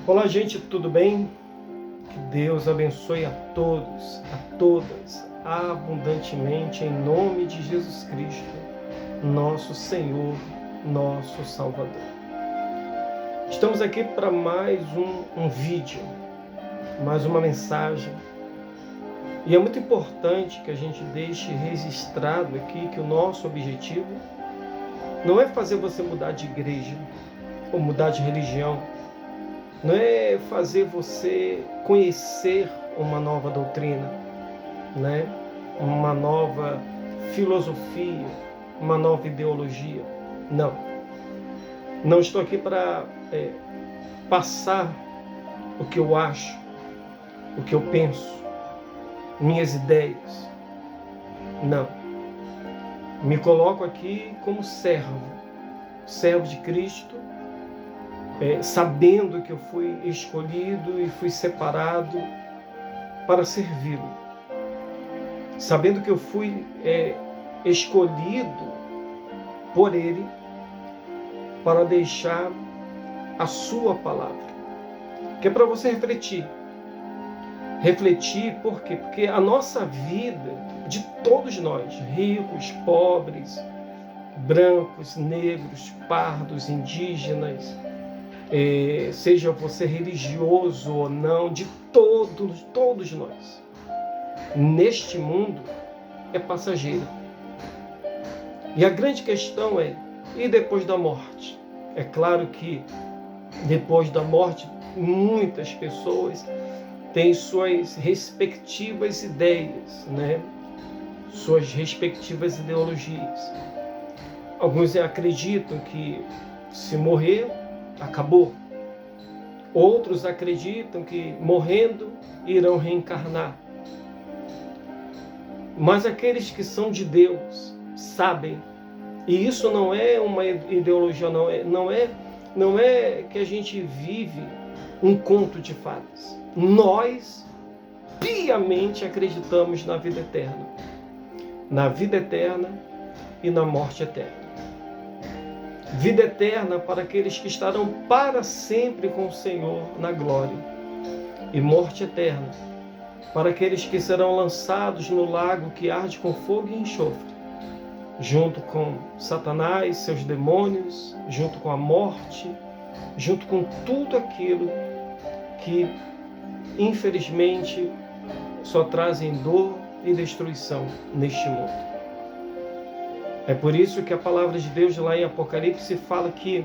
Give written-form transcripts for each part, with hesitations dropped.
Olá, gente, tudo bem? Que Deus abençoe a todos, a todas, abundantemente, em nome de Jesus Cristo, nosso Senhor, nosso Salvador. Estamos aqui para mais um vídeo, mais uma mensagem. E é muito importante que a gente deixe registrado aqui que o nosso objetivo não é fazer você mudar de igreja ou mudar de religião. Não é fazer você conhecer uma nova doutrina, né? Uma nova filosofia, uma nova ideologia. Não. Não estou aqui para passar o que eu acho, o que eu penso, minhas ideias. Não. Me coloco aqui como servo de Cristo, sabendo que eu fui escolhido e fui separado para servi-lo. Sabendo que eu fui escolhido por Ele para deixar a sua palavra. Que é para você refletir. Refletir por quê? Porque a nossa vida, de todos nós, ricos, pobres, brancos, negros, pardos, indígenas, seja você religioso ou não, de todos nós, neste mundo é passageiro. E a grande questão é, e depois da morte? É claro que depois da morte, muitas pessoas têm suas respectivas ideias, né? Suas respectivas ideologias. Alguns acreditam que se morrer, acabou. Outros acreditam que morrendo irão reencarnar. Mas aqueles que são de Deus sabem, e isso não é uma ideologia, não é que a gente vive um conto de fadas. Nós piamente acreditamos na vida eterna. Na vida eterna e na morte eterna. Vida eterna para aqueles que estarão para sempre com o Senhor na glória. E morte eterna para aqueles que serão lançados no lago que arde com fogo e enxofre, junto com Satanás, seus demônios, junto com a morte, junto com tudo aquilo que, infelizmente, só trazem dor e destruição neste mundo. É por isso que a palavra de Deus lá em Apocalipse fala que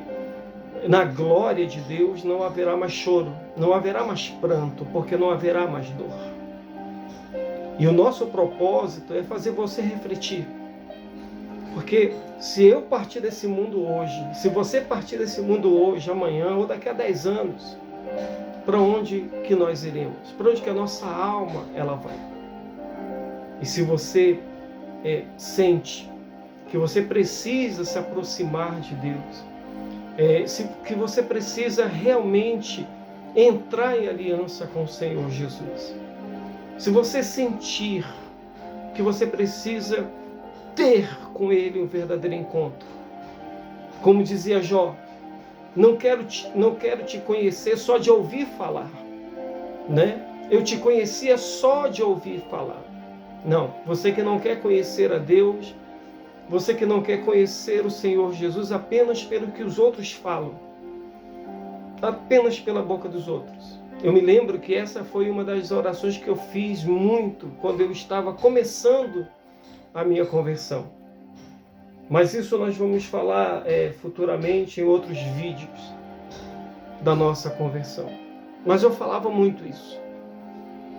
na glória de Deus não haverá mais choro, não haverá mais pranto, porque não haverá mais dor. E o nosso propósito é fazer você refletir. Porque se eu partir desse mundo hoje, se você partir desse mundo hoje, amanhã ou daqui a 10 anos, para onde que nós iremos? Para onde que a nossa alma ela vai? E se você sente que você precisa se aproximar de Deus, que você precisa realmente entrar em aliança com o Senhor Jesus. Se você sentir que você precisa ter com Ele um verdadeiro encontro, como dizia Jó, não quero te conhecer só de ouvir falar, né? Eu te conhecia só de ouvir falar. Não, você que não quer conhecer a Deus, você que não quer conhecer o Senhor Jesus apenas pelo que os outros falam, apenas pela boca dos outros. Eu me lembro que essa foi uma das orações que eu fiz muito quando eu estava começando a minha conversão. Mas isso nós vamos falar futuramente em outros vídeos da nossa conversão. Mas eu falava muito isso.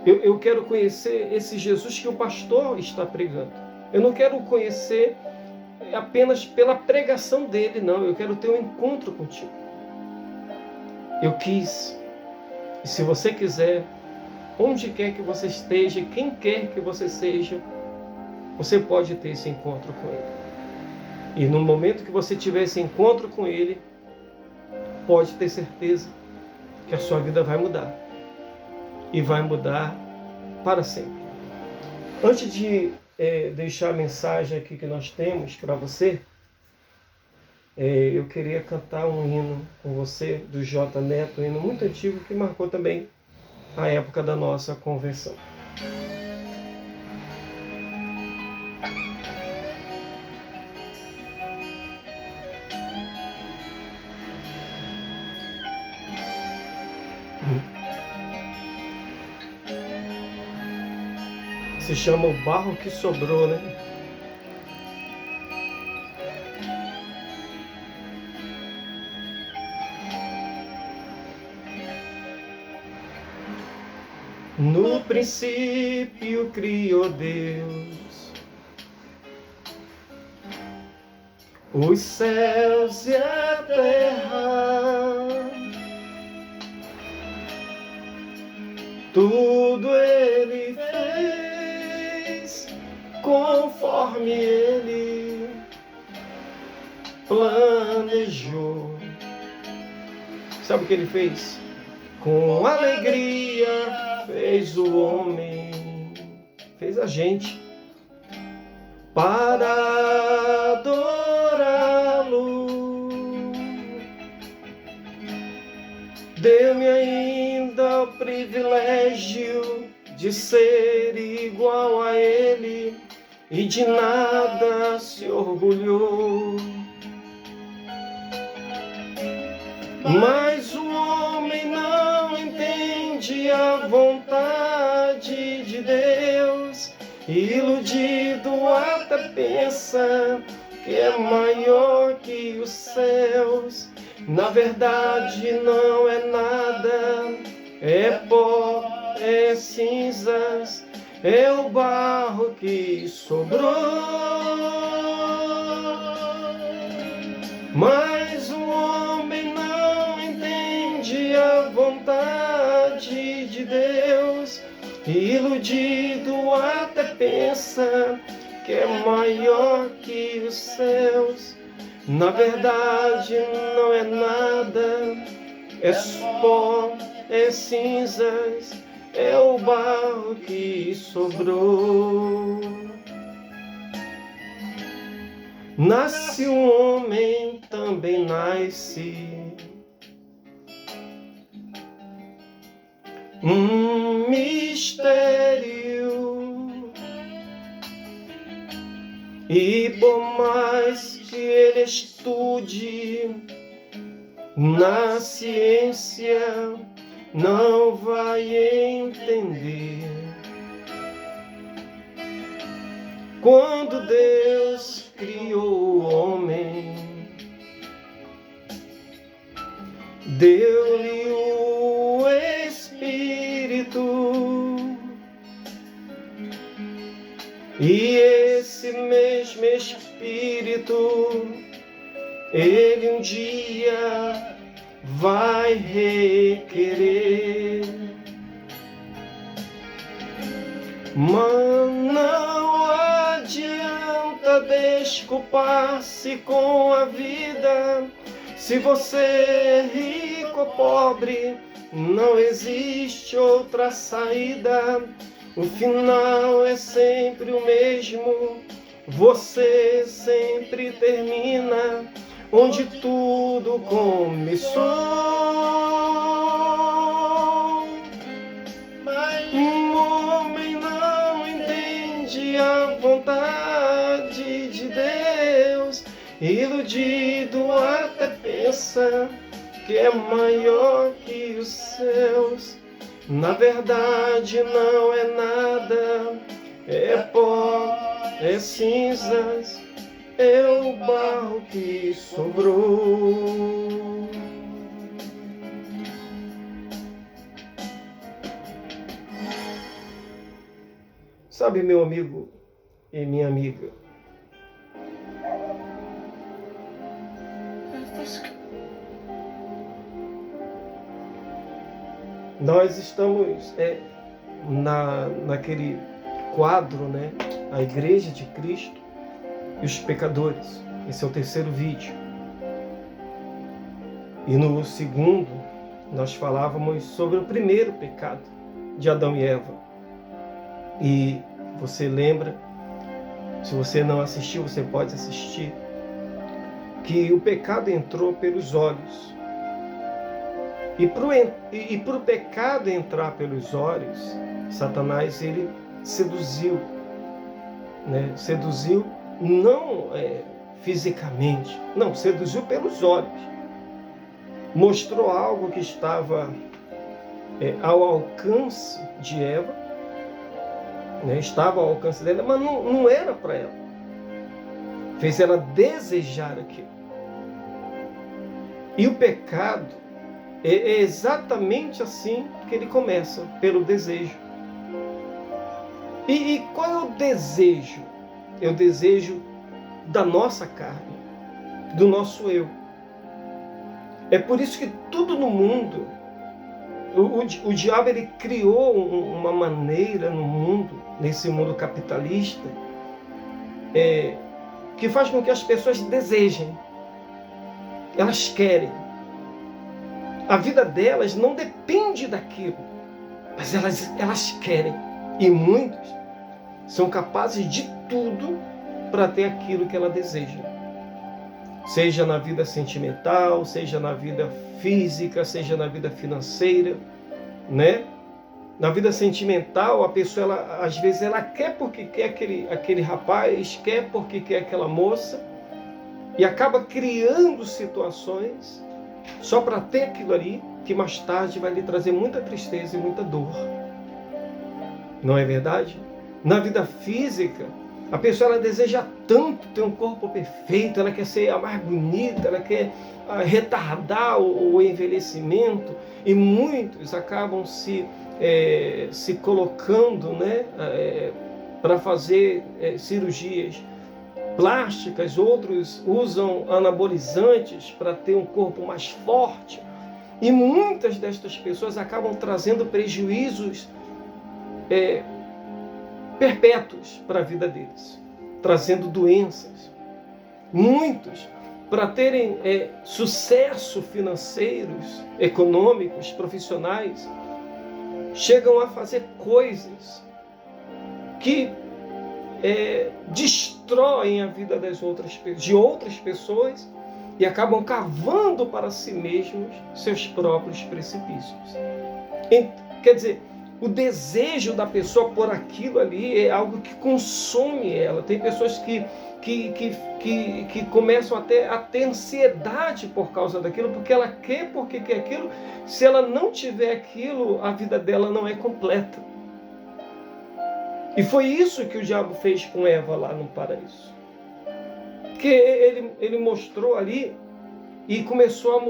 Eu quero conhecer esse Jesus que o pastor está pregando. Eu não quero conhecer apenas pela pregação dele, não. Eu quero ter um encontro contigo. Eu quis. E se você quiser, onde quer que você esteja, quem quer que você seja, você pode ter esse encontro com Ele. E no momento que você tiver esse encontro com Ele, pode ter certeza que a sua vida vai mudar. E vai mudar para sempre. Antes de deixar a mensagem aqui que nós temos para você, Eu queria cantar um hino com você, do J. Neto, um hino muito antigo que marcou também a época da nossa conversão. Se chama O Barro que Sobrou, né? No princípio criou Deus os céus e a terra, tudo Ele fez conforme Ele planejou. Sabe o que Ele fez? Com alegria fez o homem, fez a gente, para adorá-lo. Deu-me ainda o privilégio de ser igual a Ele e de nada se orgulhou. Mas o homem não entende a vontade de Deus, iludido até pensa que é maior que os céus. Na verdade não é nada, é pó, é cinzas, é o barro que sobrou. Mas o homem não entende a vontade de Deus, iludido até pensa que é maior que os céus. Na verdade não é nada, é pó, é cinzas, é o barro que sobrou. Nasce um homem, também nasce um mistério, e por mais que ele estude na ciência, não vai entender. Quando Deus criou o homem, deu-lhe o Espírito, e esse mesmo Espírito, ele um dia vai requerer. Mas não adianta desculpar-se com a vida. Se você é rico ou pobre, não existe outra saída. O final é sempre o mesmo. Você sempre termina onde tudo começou. Um homem não entende a vontade de Deus, iludido até pensa que é maior que os céus. Na verdade não é nada, é pó, é cinzas, é o barro que sobrou. Sabe, meu amigo e minha amiga, nós estamos naquele quadro, né? A Igreja de Cristo e os pecadores. Esse é o terceiro vídeo. E no segundo, nós falávamos sobre o primeiro pecado de Adão e Eva. E você lembra, se você não assistiu, você pode assistir, que o pecado entrou pelos olhos. E para o pecado entrar pelos olhos, Satanás ele seduziu, né? Seduziu não fisicamente, não, seduziu pelos olhos. Mostrou algo que estava ao alcance de Eva, né? Estava ao alcance dela, mas não era para ela. Fez ela desejar aquilo. E o pecado é exatamente assim que ele começa, pelo desejo. E qual é o desejo? É o desejo da nossa carne, do nosso eu. É por isso que tudo no mundo, o diabo ele criou uma maneira no mundo, nesse mundo capitalista, que faz com que as pessoas desejem. Elas querem. A vida delas não depende daquilo, mas elas querem. E muitos são capazes de tudo para ter aquilo que ela deseja. Seja na vida sentimental, seja na vida física, seja na vida financeira, né? Na vida sentimental, a pessoa, às vezes, ela quer porque quer aquele rapaz, quer porque quer aquela moça, e acaba criando situações só para ter aquilo ali, que mais tarde vai lhe trazer muita tristeza e muita dor. Não é verdade? Na vida física, a pessoa ela deseja tanto ter um corpo perfeito, ela quer ser a mais bonita, ela quer retardar o envelhecimento, e muitos acabam se colocando, né, para fazer cirurgias plásticas, outros usam anabolizantes para ter um corpo mais forte. E muitas destas pessoas acabam trazendo prejuízos perpétuos para a vida deles, trazendo doenças. Muitos, para terem sucesso financeiros, econômicos, profissionais, chegam a fazer coisas que destroem a vida de outras pessoas e acabam cavando para si mesmos seus próprios precipícios. Quer dizer, o desejo da pessoa por aquilo ali é algo que consome ela. Tem pessoas que começam até a ter ansiedade por causa daquilo, porque ela quer aquilo. Se ela não tiver aquilo, a vida dela não é completa. E foi isso que o diabo fez com Eva lá no paraíso. Que ele mostrou ali e começou a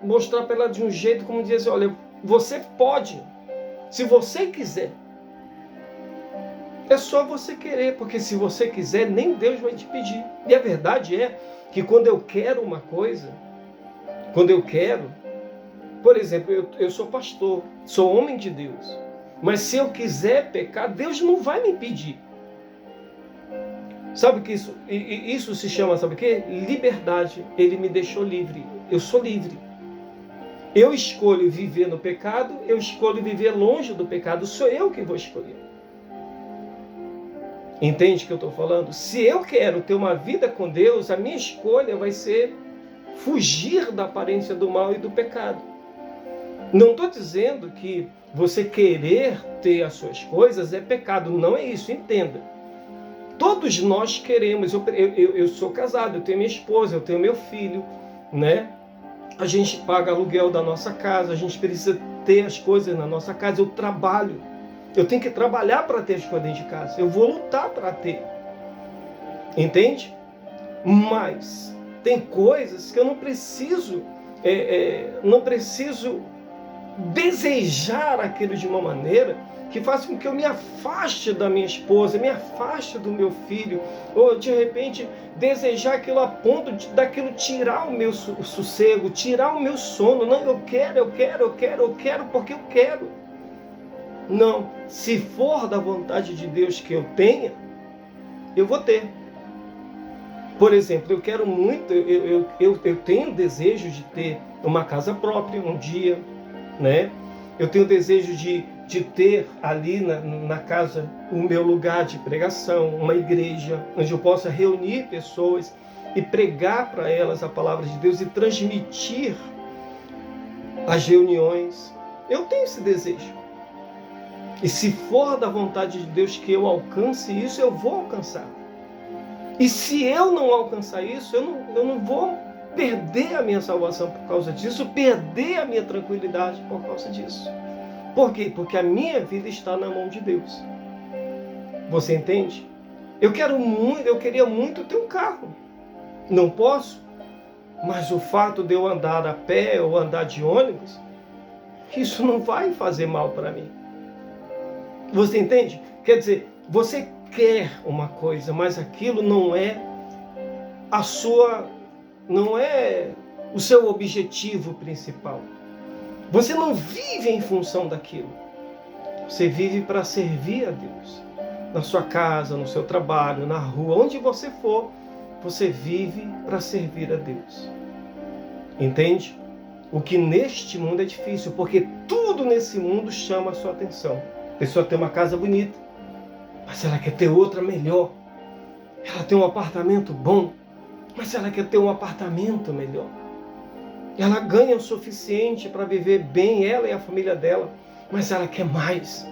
mostrar para ela de um jeito como dizer assim, olha, você pode, se você quiser. É só você querer, porque se você quiser, nem Deus vai te pedir. E a verdade é que quando eu quero uma coisa, por exemplo, eu sou pastor, sou homem de Deus, mas se eu quiser pecar, Deus não vai me impedir. Sabe que isso se chama, sabe o quê? Liberdade. Ele me deixou livre. Eu sou livre. Eu escolho viver no pecado, eu escolho viver longe do pecado. Sou eu que vou escolher. Entende o que eu estou falando? Se eu quero ter uma vida com Deus, a minha escolha vai ser fugir da aparência do mal e do pecado. Não estou dizendo que você querer ter as suas coisas é pecado. Não é isso, entenda. Todos nós queremos. Eu sou casado, eu tenho minha esposa, eu tenho meu filho, né? A gente paga aluguel da nossa casa, a gente precisa ter as coisas na nossa casa. Eu trabalho. Eu tenho que trabalhar para ter as coisas dentro de casa. Eu vou lutar para ter. Entende? Mas tem coisas que eu não preciso desejar aquilo de uma maneira que faça com que eu me afaste da minha esposa, me afaste do meu filho, ou de repente desejar aquilo a ponto daquilo tirar o meu sossego, tirar o meu sono. Não, eu quero porque eu quero. Não, se for da vontade de Deus que eu tenha, eu vou ter. Por exemplo, eu quero muito, eu tenho desejo de ter uma casa própria um dia, né? Eu tenho desejo de ter ali na casa o meu lugar de pregação, uma igreja onde eu possa reunir pessoas e pregar para elas a palavra de Deus e transmitir as reuniões. Eu tenho esse desejo. E se for da vontade de Deus que eu alcance isso, eu vou alcançar. E se eu não alcançar isso, eu não vou perder a minha salvação por causa disso, perder a minha tranquilidade por causa disso. Por quê? Porque a minha vida está na mão de Deus. Você entende? Eu queria muito ter um carro. Não posso, mas o fato de eu andar a pé ou andar de ônibus, isso não vai fazer mal para mim. Você entende? Quer dizer, você quer uma coisa, mas aquilo não é o seu objetivo principal. Você não vive em função daquilo. Você vive para servir a Deus. Na sua casa, no seu trabalho, na rua, onde você for, você vive para servir a Deus. Entende? O que neste mundo é difícil, porque tudo nesse mundo chama a sua atenção. A pessoa tem uma casa bonita, mas ela quer ter outra melhor. Ela tem um apartamento bom, mas ela quer ter um apartamento melhor. Ela ganha o suficiente para viver bem, ela e a família dela, mas ela quer mais.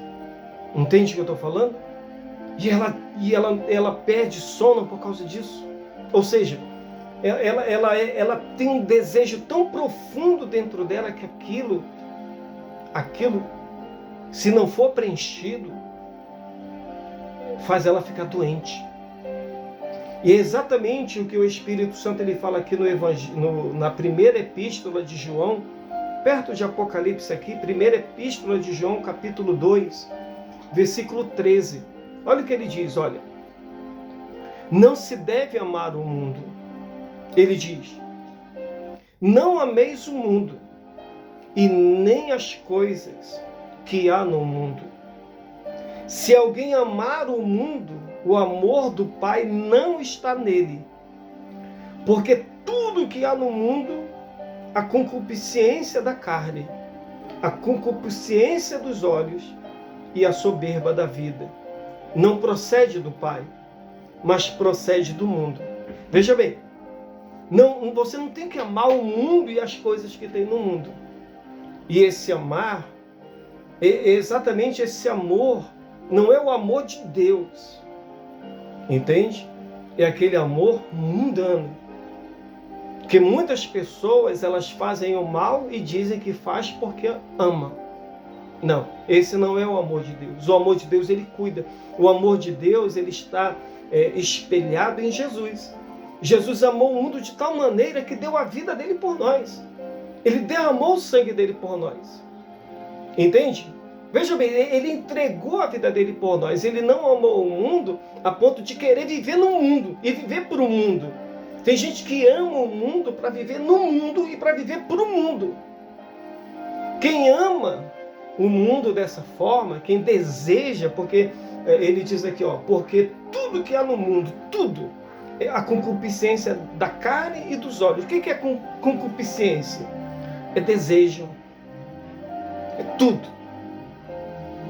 Entende o que eu estou falando? E ela perde sono por causa disso. Ou seja, ela tem um desejo tão profundo dentro dela que aquilo, se não for preenchido, faz ela ficar doente. E é exatamente o que o Espírito Santo ele fala aqui na primeira epístola de João, perto de Apocalipse aqui, primeira epístola de João, capítulo 2, versículo 13. Olha o que ele diz, olha. Não se deve amar o mundo. Ele diz, não ameis o mundo e nem as coisas que há no mundo. Se alguém amar o mundo, o amor do Pai não está nele. Porque tudo que há no mundo, a concupiscência da carne, a concupiscência dos olhos e a soberba da vida, não procede do Pai, mas procede do mundo. Veja bem, você não tem que amar o mundo e as coisas que tem no mundo. E esse amar, exatamente esse amor, não é o amor de Deus. Entende? É aquele amor mundano. Que muitas pessoas, elas fazem o mal e dizem que faz porque ama. Não, esse não é o amor de Deus. O amor de Deus, ele cuida. O amor de Deus, ele está espelhado em Jesus. Jesus amou o mundo de tal maneira que deu a vida dele por nós. Ele derramou o sangue dele por nós. Entende? Veja bem, ele entregou a vida dele por nós. Ele não amou o mundo a ponto de querer viver no mundo e viver para o mundo. Tem gente que ama o mundo para viver no mundo e para viver para o mundo. Quem ama o mundo dessa forma, quem deseja, porque ele diz aqui, ó, porque tudo que há no mundo, tudo, é a concupiscência da carne e dos olhos. O que é concupiscência? É desejo. É tudo.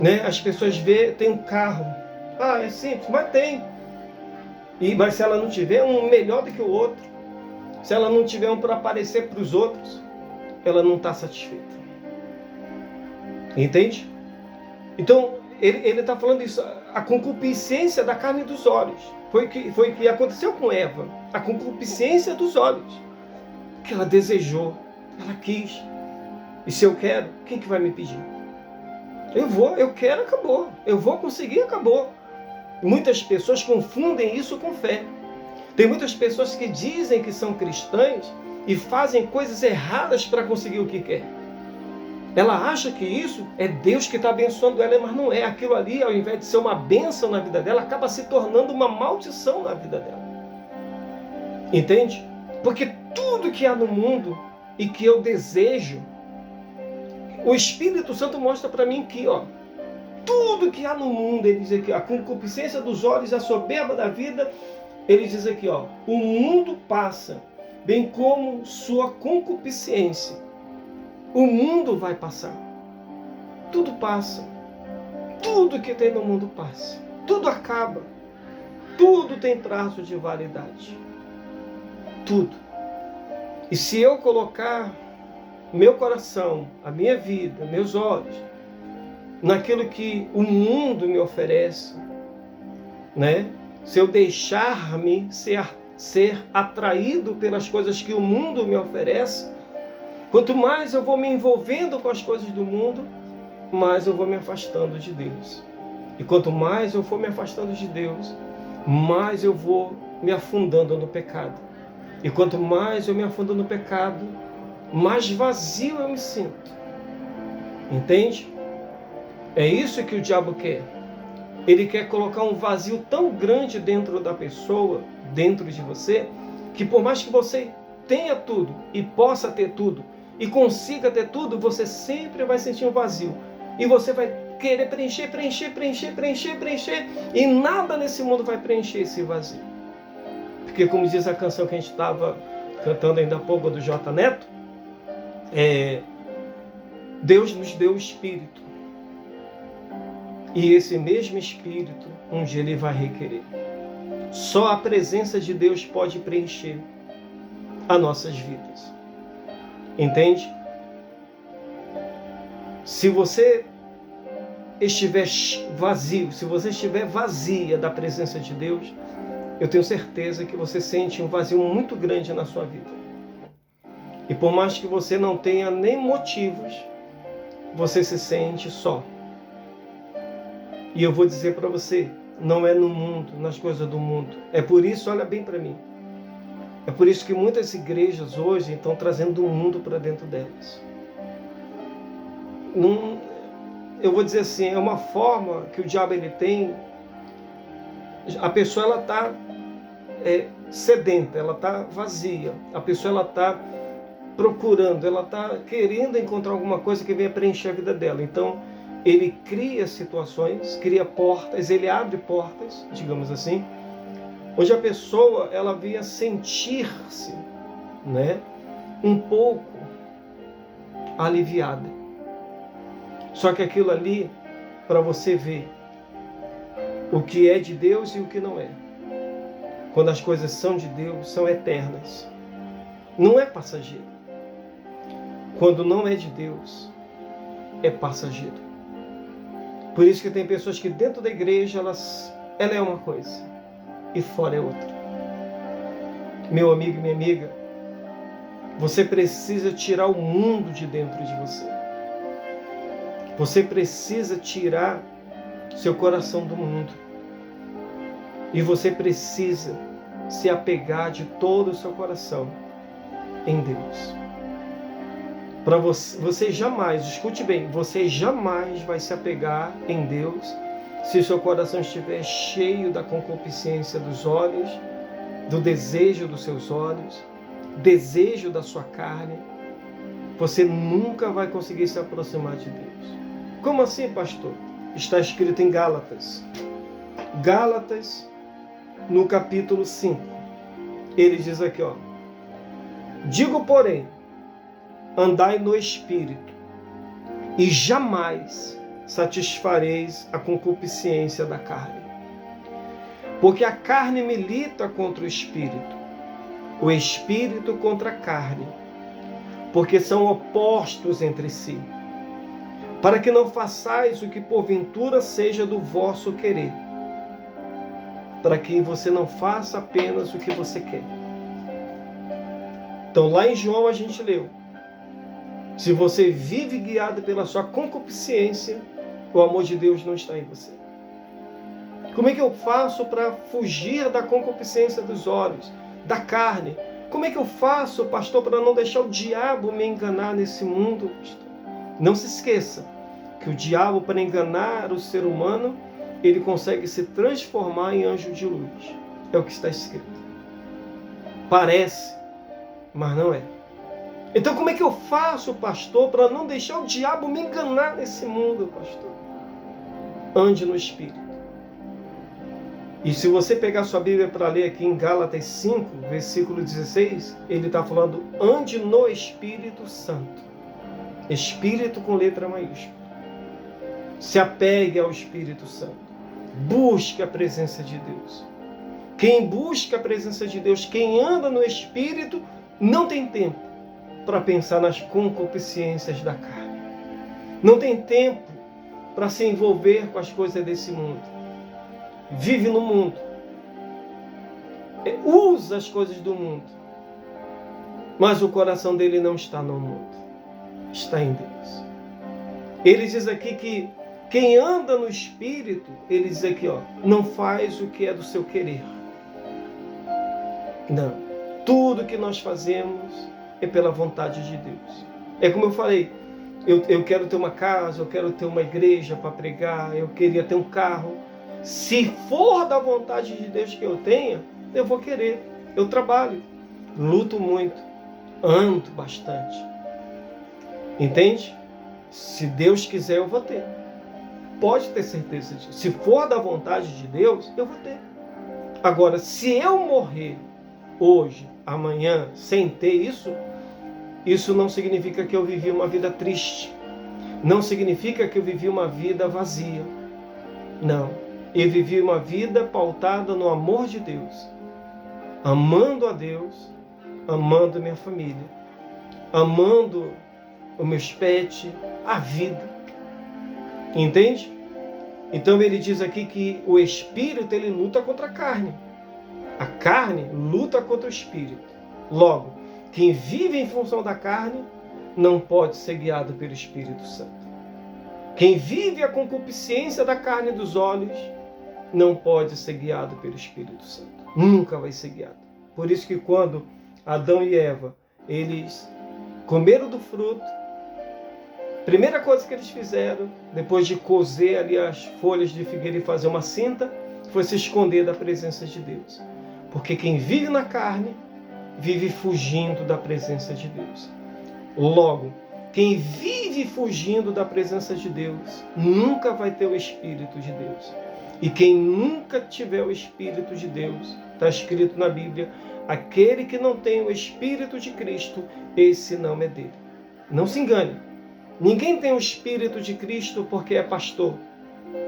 Né? As pessoas veem, tem um carro. Ah, é simples, mas tem. Mas se ela não tiver um melhor do que o outro, se ela não tiver um para aparecer para os outros, ela não está satisfeita. Entende? Então, ele está falando isso, a concupiscência da carne e dos olhos. Foi o que aconteceu com Eva. A concupiscência dos olhos. Que ela desejou, ela quis. E se eu quero, quem que vai me pedir? Eu quero, acabou. Eu vou conseguir, acabou. Muitas pessoas confundem isso com fé. Tem muitas pessoas que dizem que são cristãs e fazem coisas erradas para conseguir o que quer. Ela acha que isso é Deus que está abençoando ela, mas não é. Aquilo ali, ao invés de ser uma bênção na vida dela, acaba se tornando uma maldição na vida dela. Entende? Porque tudo que há no mundo e que eu desejo, o Espírito Santo mostra para mim que, ó, tudo que há no mundo, ele diz aqui, a concupiscência dos olhos, a soberba da vida, ele diz aqui, ó, o mundo passa, bem como sua concupiscência. O mundo vai passar. Tudo passa. Tudo que tem no mundo passa. Tudo acaba. Tudo tem traço de validade. tudo. E se eu colocar meu coração, a minha vida, meus olhos, naquilo que o mundo me oferece, né? Se eu deixar-me ser atraído pelas coisas que o mundo me oferece, quanto mais eu vou me envolvendo com as coisas do mundo, mais eu vou me afastando de Deus. E quanto mais eu for me afastando de Deus, mais eu vou me afundando no pecado. E quanto mais eu me afundo no pecado, mais vazio eu me sinto. Entende? É isso que o diabo quer. Ele quer colocar um vazio tão grande dentro da pessoa, dentro de você, que por mais que você tenha tudo e possa ter tudo e consiga ter tudo, você sempre vai sentir um vazio. E você vai querer preencher, e nada nesse mundo vai preencher esse vazio. Porque como diz a canção que a gente estava cantando ainda há pouco do J. Neto, Deus nos deu o Espírito. E esse mesmo Espírito, um dia ele vai requerer. Só a presença de Deus pode preencher as nossas vidas. Entende? Se você estiver vazio, se você estiver vazia da presença de Deus, eu tenho certeza que você sente um vazio muito grande na sua vida. E por mais que você não tenha nem motivos, você se sente só. E eu vou dizer para você, não é no mundo, nas coisas do mundo. É por isso, olha bem para mim, é por isso que muitas igrejas hoje estão trazendo o mundo para dentro delas. Eu vou dizer assim, é uma forma que o diabo ele tem. A pessoa ela está sedenta, ela está vazia. A pessoa ela está procurando, ela está querendo encontrar alguma coisa que venha preencher a vida dela. Então ele cria situações, cria portas, ele abre portas, digamos assim, onde a pessoa ela venha sentir-se, né, um pouco aliviada. Só que aquilo ali, para você ver o que é de Deus e o que não é. Quando as coisas são de Deus, são eternas. Não é passageiro. Quando não é de Deus, é passageiro. Por isso que tem pessoas que dentro da igreja, ela é uma coisa e fora é outra. Meu amigo e minha amiga, você precisa tirar o mundo de dentro de você. Você precisa tirar seu coração do mundo. E você precisa se apegar de todo o seu coração em Deus. Para você jamais, escute bem, você jamais vai se apegar em Deus se o seu coração estiver cheio da concupiscência dos olhos, do desejo dos seus olhos, desejo da sua carne. Você nunca vai conseguir se aproximar de Deus. Como assim, pastor? Está escrito em Gálatas. Gálatas, no capítulo 5. Ele diz aqui, ó. Digo, porém, andai no Espírito, e jamais satisfareis a concupiscência da carne. Porque a carne milita contra o Espírito contra a carne, porque são opostos entre si, para que não façais o que porventura seja do vosso querer, para que você não faça apenas o que você quer. Então lá em João a gente leu, se você vive guiado pela sua concupiscência, o amor de Deus não está em você. Como é que eu faço para fugir da concupiscência dos olhos, da carne? Como é que eu faço, pastor, para não deixar o diabo me enganar nesse mundo, pastor? Não se esqueça que o diabo, para enganar o ser humano, ele consegue se transformar em anjo de luz. É o que está escrito. Parece, mas não é. Então como é que eu faço, pastor, para não deixar o diabo me enganar nesse mundo, pastor? Ande no Espírito. E se você pegar sua Bíblia para ler aqui em Gálatas 5, versículo 16, ele está falando, ande no Espírito Santo. Espírito com letra maiúscula. Se apegue ao Espírito Santo. Busque a presença de Deus. Quem busca a presença de Deus, quem anda no Espírito, não tem tempo para pensar nas concupiscências da carne. Não tem tempo para se envolver com as coisas desse mundo. Vive no mundo. Usa as coisas do mundo. Mas o coração dele não está no mundo. Está em Deus. Ele diz aqui que quem anda no Espírito, ele diz aqui, não faz o que é do seu querer. Não. Tudo que nós fazemos é pela vontade de Deus. É como eu falei, eu quero ter uma casa, eu quero ter uma igreja para pregar, eu queria ter um carro. Se for da vontade de Deus que eu tenha, eu vou querer. Eu trabalho, luto muito, ando bastante. Entende? Se Deus quiser, eu vou ter. Pode ter certeza disso. Se for da vontade de Deus, eu vou ter. Agora, se eu morrer hoje, amanhã, sem ter isso, isso não significa que eu vivi uma vida triste. Não significa que eu vivi uma vida vazia. Não. Eu vivi uma vida pautada no amor de Deus. Amando a Deus, amando minha família, amando os meus pets, a vida. Entende? Então ele diz aqui que o Espírito, ele luta contra a carne. A carne luta contra o Espírito. Logo, quem vive em função da carne não pode ser guiado pelo Espírito Santo. Quem vive a concupiscência da carne e dos olhos não pode ser guiado pelo Espírito Santo. Nunca vai ser guiado. Por isso que quando Adão e Eva, eles comeram do fruto, a primeira coisa que eles fizeram, depois de cozer ali as folhas de figueira e fazer uma cinta, foi se esconder da presença de Deus. Porque quem vive na carne, vive fugindo da presença de Deus. Logo, quem vive fugindo da presença de Deus, nunca vai ter o Espírito de Deus. E quem nunca tiver o Espírito de Deus, está escrito na Bíblia, aquele que não tem o Espírito de Cristo, esse não é dele. Não se engane. Ninguém tem o Espírito de Cristo porque é pastor.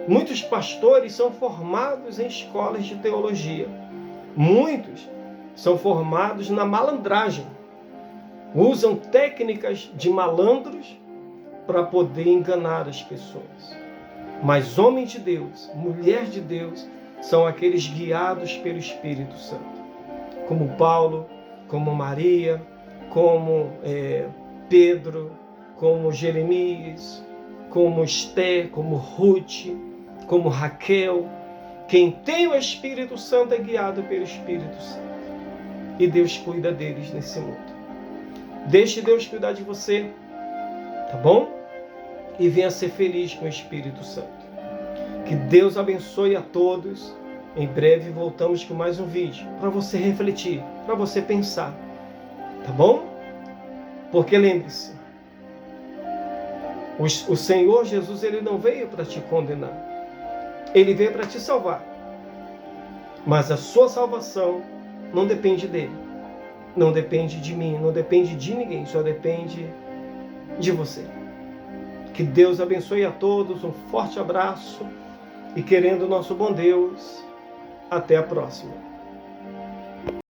Muitos pastores são formados em escolas de teologia. Muitos são formados na malandragem. Usam técnicas de malandros para poder enganar as pessoas. Mas homem de Deus, mulher de Deus, são aqueles guiados pelo Espírito Santo. Como Paulo, como Maria, como Pedro, como Jeremias, como Esté, como Ruth, como Raquel. Quem tem o Espírito Santo é guiado pelo Espírito Santo. E Deus cuida deles nesse mundo. Deixe Deus cuidar de você, tá bom? E venha ser feliz com o Espírito Santo. Que Deus abençoe a todos. Em breve voltamos com mais um vídeo para você refletir, para você pensar, tá bom? Porque lembre-se, o Senhor Jesus, ele não veio para te condenar. Ele veio para te salvar. Mas a sua salvação não depende dele. Não depende de mim, não depende de ninguém, só depende de você. Que Deus abençoe a todos, um forte abraço e querendo o nosso bom Deus, até a próxima.